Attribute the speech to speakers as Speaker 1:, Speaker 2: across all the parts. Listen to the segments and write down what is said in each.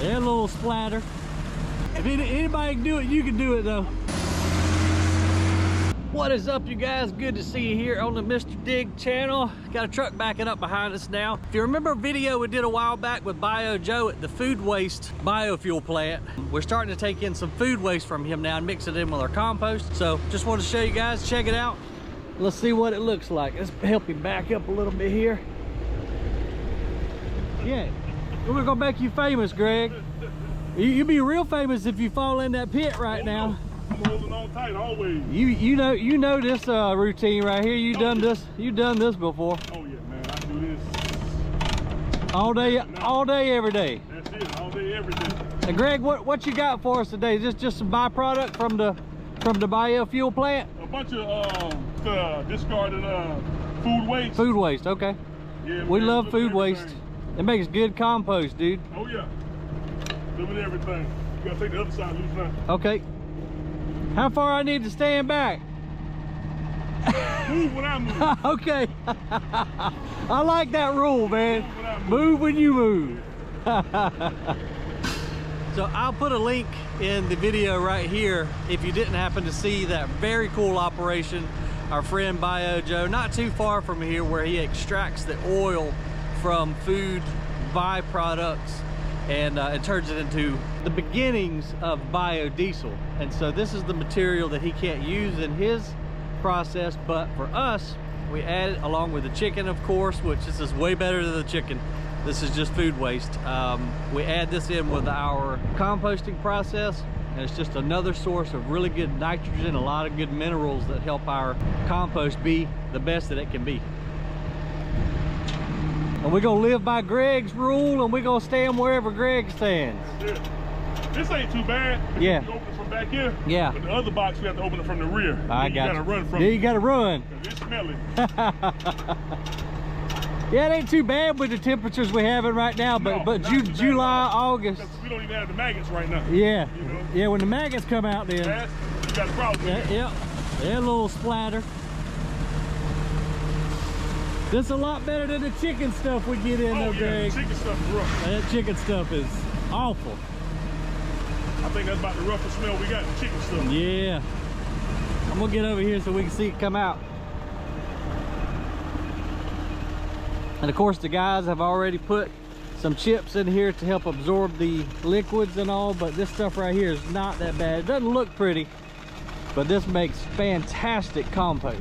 Speaker 1: Yeah, a little splatter. If anybody can do it, you can do it though. What is up, you guys? Good to see you here on the Mr. Dig channel. Got a truck backing up behind us now. If you remember a video we did a while back with Bio Joe at the food waste biofuel plant, we're starting to take in some food waste from him now and mix it in with our compost. So just wanted to show you guys, check it out. Let's see what it looks like. Let's help you back up a little bit here. Yeah, we're gonna make you famous, Greg. You'll be real famous if you fall in that pit right now.
Speaker 2: I'm holding on tight always.
Speaker 1: You know this routine right here. You've done this before.
Speaker 2: Oh yeah, man, I do this
Speaker 1: all day, every day.
Speaker 2: That's it, all day, every day.
Speaker 1: And Greg, what you got for us today? Is this just some byproduct from the biofuel plant?
Speaker 2: A bunch of discarded food waste.
Speaker 1: Food waste, okay.
Speaker 2: Yeah,
Speaker 1: we
Speaker 2: man,
Speaker 1: love food waste. It makes good compost, dude.
Speaker 2: Oh yeah, living everything. You gotta take the other side loose now.
Speaker 1: Okay. How far I need to stand back?
Speaker 2: Move when I move.
Speaker 1: Okay. I like that rule, man. Move when you move. So I'll put a link in the video right here if you didn't happen to see that very cool operation our friend Bio Joe, not too far from here, where he extracts the oil from food byproducts and it turns it into the beginnings of biodiesel. And so this is the material that he can't use in his process, but for us, we add it along with the chicken, of course, which this is way better than the chicken. This is just food waste. We add this in with our composting process, and it's just another source of really good nitrogen, a lot of good minerals that help our compost be the best that it can be. And we're gonna live by Greg's rule, and we're gonna stand wherever Greg stands.
Speaker 2: Yeah. This ain't too bad.
Speaker 1: Yeah.
Speaker 2: You open it from back here.
Speaker 1: Yeah.
Speaker 2: But the other box, we have to open it from the rear.
Speaker 1: I got
Speaker 2: you. Gotta run from
Speaker 1: yeah,
Speaker 2: it.
Speaker 1: you gotta run.
Speaker 2: It's smelly.
Speaker 1: Yeah, it ain't too bad with the temperatures we're having right now, but July, August.
Speaker 2: We don't even have the maggots right now.
Speaker 1: Yeah.
Speaker 2: You know?
Speaker 1: Yeah, when the maggots come out then.
Speaker 2: You got a problem.
Speaker 1: Yeah, a little splatter. This is a lot better than the chicken stuff we get in though, Greg.
Speaker 2: The chicken stuff is rough.
Speaker 1: That chicken stuff is awful.
Speaker 2: I think that's about the roughest smell we got, the chicken stuff.
Speaker 1: Yeah. I'm gonna get over here so we can see it come out. And of course the guys have already put some chips in here to help absorb the liquids and all, but this stuff right here is not that bad. It doesn't look pretty, but this makes fantastic compost.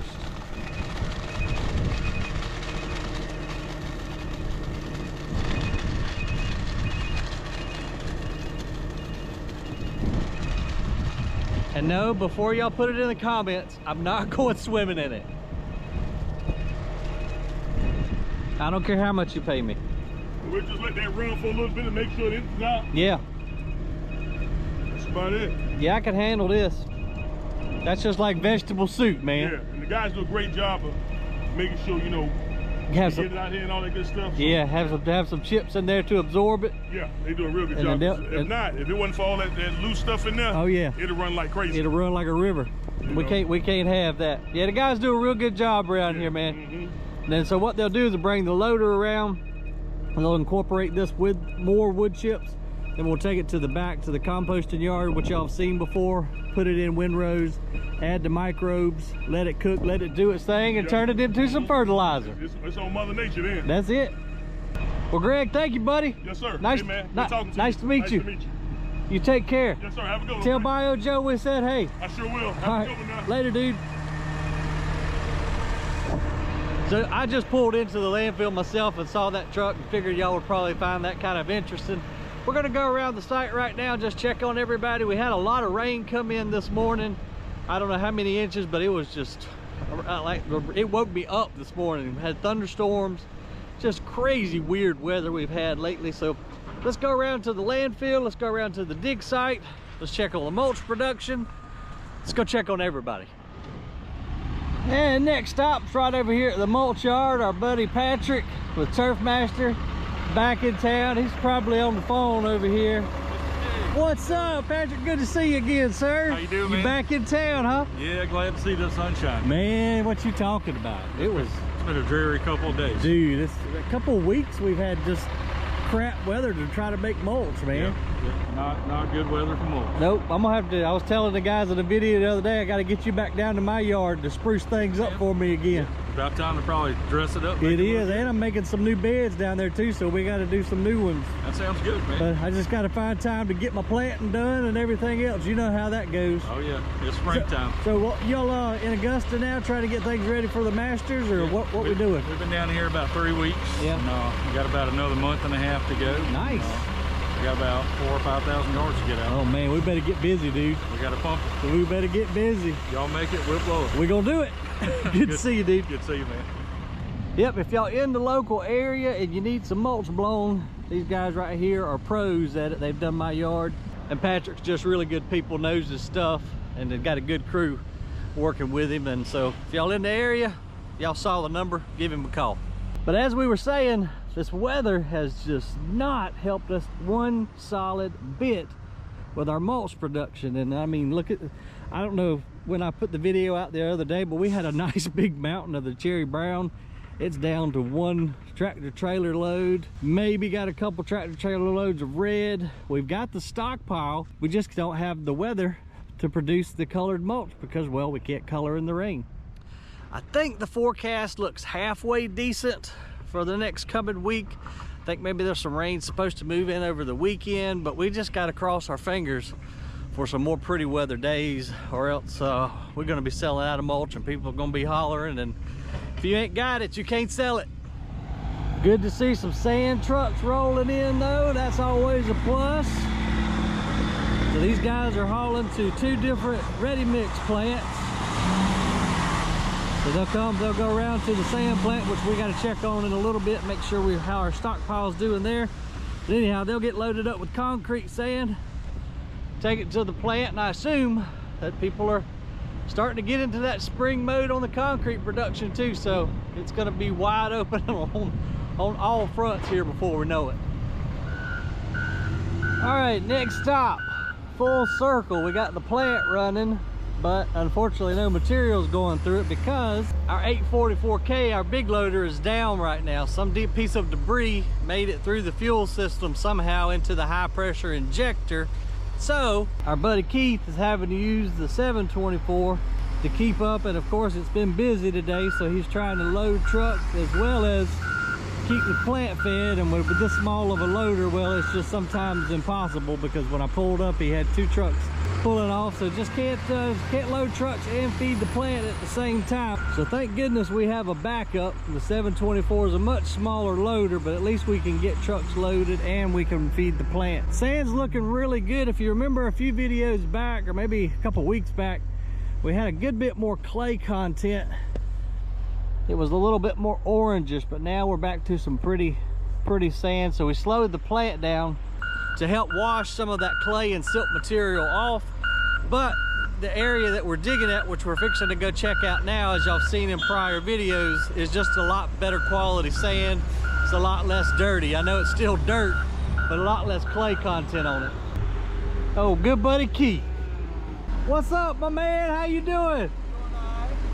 Speaker 1: And no, before y'all put it in the comments, I'm not going swimming in it. I don't care how much you pay me.
Speaker 2: We'll just let that run for a little bit and make sure it empties out.
Speaker 1: Yeah.
Speaker 2: That's about it.
Speaker 1: Yeah, I can handle this. That's just like vegetable soup, man.
Speaker 2: Yeah, and the guys do a great job of making sure, you know, get it out here and all that good stuff. So.
Speaker 1: Yeah, have some chips in there to absorb it.
Speaker 2: Yeah, they do a real good job. If it wasn't for all that loose stuff in there,
Speaker 1: oh yeah,
Speaker 2: it'll run like crazy.
Speaker 1: It'll run like a river. We can't have that. Yeah, the guys do a real good job around here, man. And then so what they'll do is they'll bring the loader around and they'll incorporate this with more wood chips. Then we'll take it to the back to the composting yard, which y'all have seen before. Put it in windrows, add the microbes, let it cook, let it do its thing, and turn it into some fertilizer.
Speaker 2: It's on Mother Nature then.
Speaker 1: That's it. Well, Greg, thank you, buddy.
Speaker 2: Yes, sir.
Speaker 1: Nice,
Speaker 2: hey, man. Good talking to
Speaker 1: nice to meet you. You take care.
Speaker 2: Yes, sir. Have a good one.
Speaker 1: Tell Bio Joe we said hey.
Speaker 2: I sure will. Have a good one now.
Speaker 1: Later, dude. So I just pulled into the landfill myself and saw that truck and figured y'all would probably find that kind of interesting. We're gonna go around the site right now and just check on everybody. We had a lot of rain come in this morning. I don't know how many inches, but it was just like, it woke me up this morning. We had thunderstorms, just crazy weird weather we've had lately. So let's go around to the landfill, let's go around to the dig site, let's check on the mulch production, let's go check on everybody. And next stop's right over here at the mulch yard. Our buddy Patrick with Turfmaster back in town. He's probably on the phone over here. What's up, Patrick? Good to see you again, sir.
Speaker 3: How you doing, man?
Speaker 1: You back in town, huh?
Speaker 3: Yeah, glad to see the sunshine.
Speaker 1: Man, what you talking about? It's
Speaker 3: been a dreary couple of days.
Speaker 1: Dude, it's a couple of weeks we've had just crap weather to try to make mulch, man.
Speaker 3: Yeah. Not good weather for mulch.
Speaker 1: Nope, I'm gonna have to, I was telling the guys in the video the other day, I gotta get you back down to my yard to spruce things up for me again.
Speaker 3: About time to probably dress it up.
Speaker 1: It is, and I'm making some new beds down there too, so we gotta do some new ones.
Speaker 3: That sounds good, man.
Speaker 1: But I just gotta find time to get my planting done and everything else. You know how that goes.
Speaker 3: Oh yeah, it's springtime.
Speaker 1: So y'all in Augusta now trying to get things ready for the Masters, or what we doing?
Speaker 3: We've been down here about 3 weeks.
Speaker 1: Yeah.
Speaker 3: And, we got about another month and a half to go.
Speaker 1: Nice.
Speaker 3: We got about 4,000 or 5,000 yards to get out.
Speaker 1: Oh man, we better get busy, dude.
Speaker 3: We got to pump it.
Speaker 1: So we better get busy.
Speaker 3: Y'all make it, we'll blow it.
Speaker 1: We gonna do it. Good to see you, dude.
Speaker 3: Good to see you, man.
Speaker 1: Yep, if y'all in the local area and you need some mulch blown, these guys right here are pros at it. They've done my yard. And Patrick's just really good people, knows his stuff, and they've got a good crew working with him. And so if y'all in the area, y'all saw the number, give him a call. But as we were saying, this weather has just not helped us one solid bit with our mulch production. And I mean, look at, I don't know when I put the video out the other day, but we had a nice big mountain of the cherry brown. It's down to one tractor trailer load, maybe got a couple tractor trailer loads of red. We've got the stockpile, we just don't have the weather to produce the colored mulch because, well, we can't color in the rain. I think the forecast looks halfway decent for the next coming week. I think maybe there's some rain supposed to move in over the weekend, but we just got to cross our fingers for some more pretty weather days, or else we're going to be selling out of mulch and people are going to be hollering, and if you ain't got it, you can't sell it. Good to see some sand trucks rolling in though. That's always a plus. So these guys are hauling to 2 different ready mix plants. So they'll go around to the sand plant, which we got to check on in a little bit, make sure how our stockpile's doing there. But anyhow, they'll get loaded up with concrete sand, take it to the plant, and I assume that people are starting to get into that spring mode on the concrete production too, so it's going to be wide open on all fronts here before we know it. All right, next stop, full circle. We got the plant running, but unfortunately no materials going through it because our 844K, our big loader, is down right now. Some deep piece of debris made it through the fuel system somehow into the high pressure injector. So our buddy Keith is having to use the 724 to keep up, and of course it's been busy today, so he's trying to load trucks as well as keep the plant fed. And with this small of a loader, well, it's just sometimes impossible, because when I pulled up he had 2 trucks pulling off, so just can't load trucks and feed the plant at the same time. So thank goodness we have a backup. The 724 is a much smaller loader, but at least we can get trucks loaded and we can feed the plant. Sand's looking really good. If you remember a few videos back, or maybe a couple weeks back, we had a good bit more clay content. It was a little bit more orangish, but now we're back to some pretty sand. So we slowed the plant down to help wash some of that clay and silt material off. But the area that we're digging at, which we're fixing to go check out now, as y'all seen in prior videos, is just a lot better quality sand. It's a lot less dirty. I know it's still dirt, but a lot less clay content on it. Oh, good buddy Keith. What's up, my man? How you doing?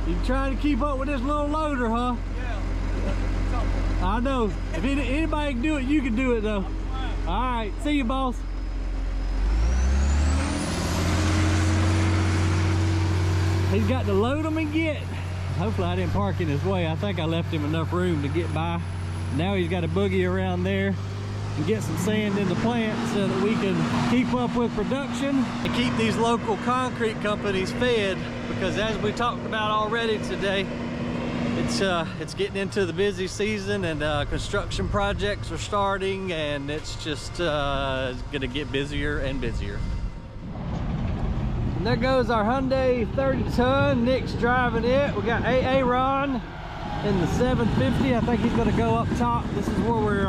Speaker 1: You trying to keep up with this little loader, huh? Yeah. I know. If anybody can do it, you can do it though. All right, see you, boss. He's got to load them and get. Hopefully I didn't park in his way. I think I left him enough room to get by. Now he's got to boogie around there and get some sand in the plant so that we can keep up with production and keep these local concrete companies fed, because as we talked about already today, it's getting into the busy season, and construction projects are starting, and it's just gonna get busier and busier. And there goes our Hyundai 30-ton. Nick's driving it. We got Aaron in the 750. I think he's gonna go up top. This is where we're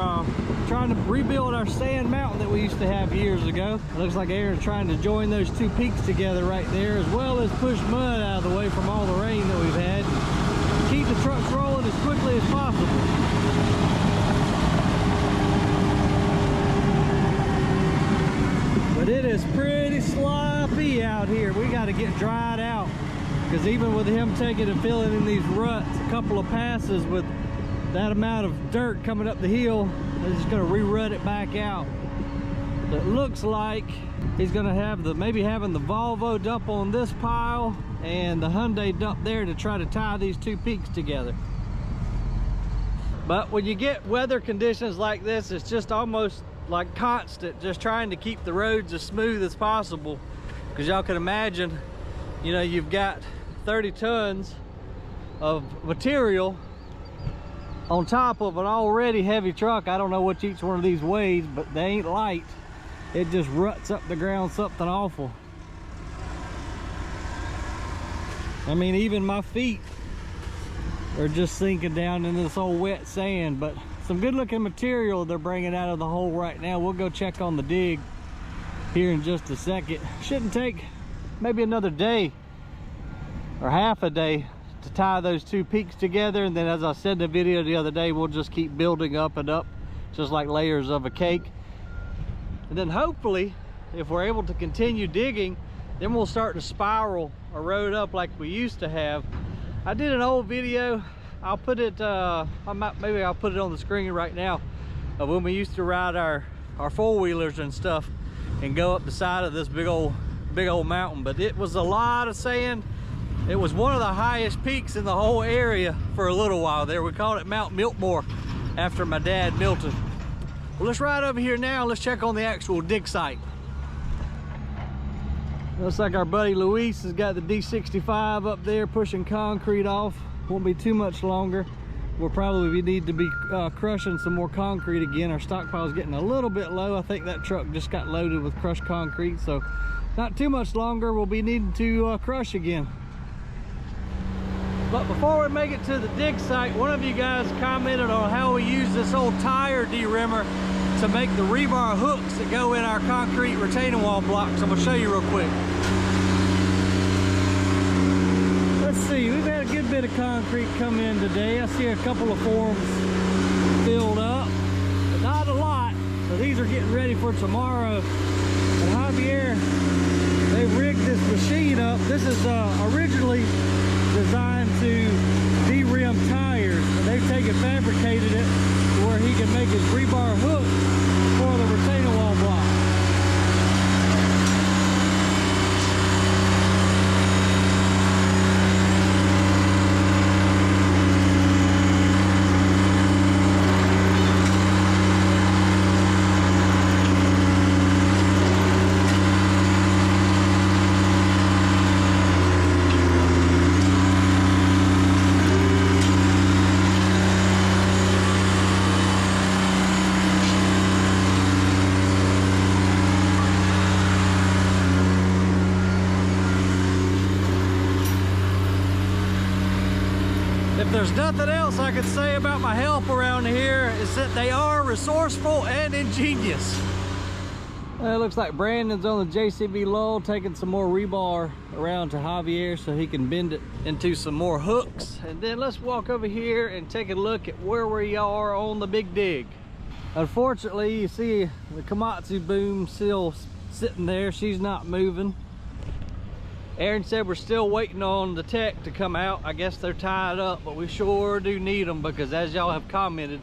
Speaker 1: trying to rebuild our sand mountain that we used to have years ago. It looks like Aaron's trying to join those 2 peaks together right there, as well as push mud out of the way from all the rain that we've had. Keep the trucks rolling as quickly as possible. But it is pretty sloppy out here. We got to get dried out, because even with him taking and filling in these ruts, a couple of passes with that amount of dirt coming up the hill, They're just gonna rerun it back out. It looks like he's gonna have maybe having the Volvo dump on this pile and the Hyundai dump there to try to tie these two peaks together. But when you get weather conditions like this, it's just almost like constant, just trying to keep the roads as smooth as possible. Because y'all can imagine, you know, you've got 30 tons of material on top of an already heavy truck. I don't know what each one of these weighs, but they ain't light. It just ruts up the ground something awful. I mean, even my feet are just sinking down in this old wet sand, but some good looking material they're bringing out of the hole right now. We'll go check on the dig here in just a second. Shouldn't take maybe another day or half a day to tie those two peaks together, and then, as I said in the video the other day, we'll just keep building up and up just like layers of a cake. And then hopefully, if we're able to continue digging, then we'll start to spiral a road up like we used to have. I did an old video, I'll put it maybe I'll put it on the screen right now, of when we used to ride our four-wheelers and stuff and go up the side of this big old mountain. But it was a lot of sand. It was one of the highest peaks in the whole area for a little while there. We called it Mount Miltmore after my dad, Milton. Well, let's ride over here now. Let's check on the actual dig site. Looks like our buddy Luis has got the D65 up there pushing concrete off. Won't be too much longer. We'll probably need to be crushing some more concrete again. Our stockpile is getting a little bit low. I think that truck just got loaded with crushed concrete, so not too much longer we'll be needing to crush again. But before we make it to the dig site, one of you guys commented on how we use this old tire derimmer to make the rebar hooks that go in our concrete retaining wall blocks. I'm gonna show you real quick. Let's see, we've had a good bit of concrete come in today. I see a couple of forms filled up, but not a lot. So these are getting ready for tomorrow. And Javier, they rigged this machine up. This is originally designed to de-rim tires, but they've fabricated it to where he can make his rebar hook for the retaining wall block. If there's nothing else I could say about my help around here, is that they are resourceful and ingenious. It looks like Brandon's on the JCB lull taking some more rebar around to Javier so he can bend it into some more hooks. And then let's walk over here and take a look at where we are on the big dig. Unfortunately, you see the Komatsu boom still sitting there. She's not moving. Aaron said we're still waiting on the tech to come out. I guess they're tied up, but we sure do need them because, as y'all have commented,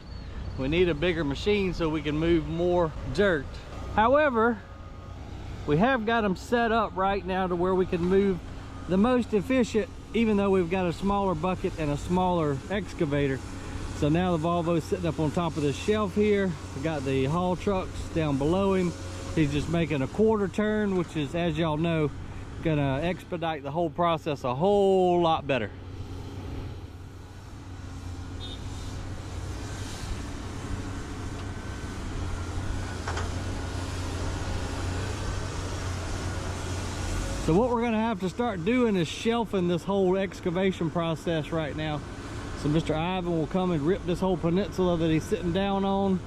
Speaker 1: we need a bigger machine so we can move more dirt. However, we have got them set up right now to where we can move the most efficient, even though we've got a smaller bucket and a smaller excavator. So now the Volvo's sitting up on top of this shelf here. We got the haul trucks down below him. He's just making a quarter turn, which is, as y'all know, gonna expedite the whole process a whole lot better. So what we're gonna have to start doing is shelving this whole excavation process right now. So Mr. Ivan will come and rip this whole peninsula that he's sitting down on.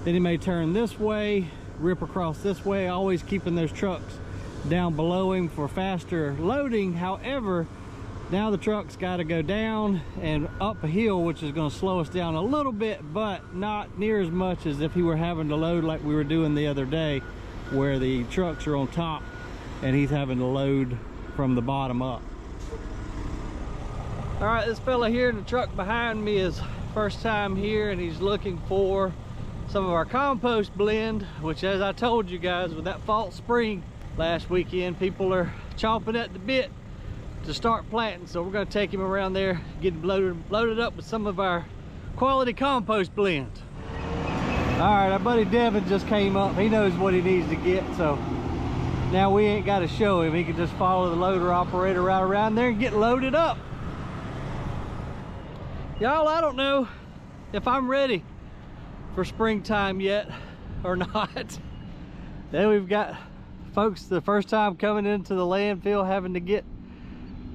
Speaker 1: Then he may turn this way, rip across this way, always keeping those trucks down below him for faster loading. However, now the truck's got to go down and up a hill, which is going to slow us down a little bit, but not near as much as if he were having to load like we were doing the other day, where the trucks are on top and he's having to load from the bottom up. All right, this fella here in the truck behind me is first time here, and he's looking for some of our compost blend, which, as I told you guys, with that fall spring last weekend, people are chomping at the bit to start planting. So we're going to take him around there, get him loaded up with some of our quality compost blend. All right, our buddy Devin just came up. He knows what he needs to get, so now we ain't got to show him. He can just follow the loader operator right around there and get loaded up. Y'all, I don't know if I'm ready for springtime yet or not. Then we've got folks the first time coming into the landfill having to get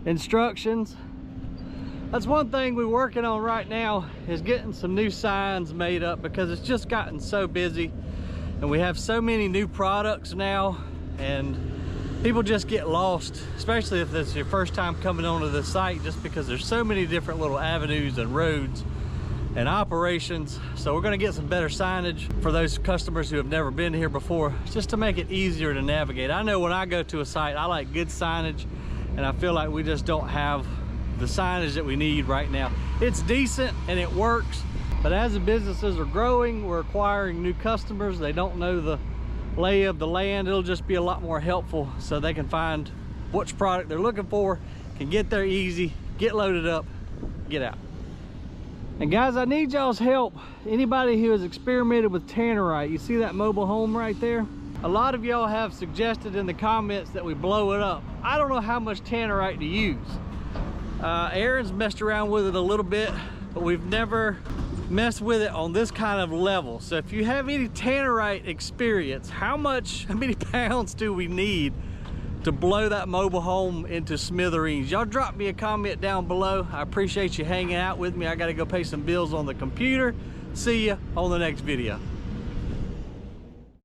Speaker 1: instructions. That's one thing we're working on right now, is getting some new signs made up, because it's just gotten so busy and we have so many new products now, and people just get lost, especially if it's your first time coming onto the site, just because there's so many different little avenues and roads and operations. So we're going to get some better signage for those customers who have never been here before, just to make it easier to navigate. I know when I go to a site, I like good signage, and I feel like we just don't have the signage that we need right now. It's decent and it works, but as the businesses are growing, we're acquiring new customers. They don't know the lay of the land. It'll just be a lot more helpful so they can find which product they're looking for, can get there easy, get loaded up, get out. And guys, I need y'all's help. Anybody who has experimented with tannerite, you see that mobile home right there? A lot of y'all have suggested in the comments that we blow it up. I don't know how much tannerite to use. Aaron's messed around with it a little bit, but we've never messed with it on this kind of level. So if you have any tannerite experience, how many pounds do we need to blow that mobile home into smithereens? Y'all drop me a comment down below. I appreciate you hanging out with me. I gotta go pay some bills on the computer. See ya on the next video.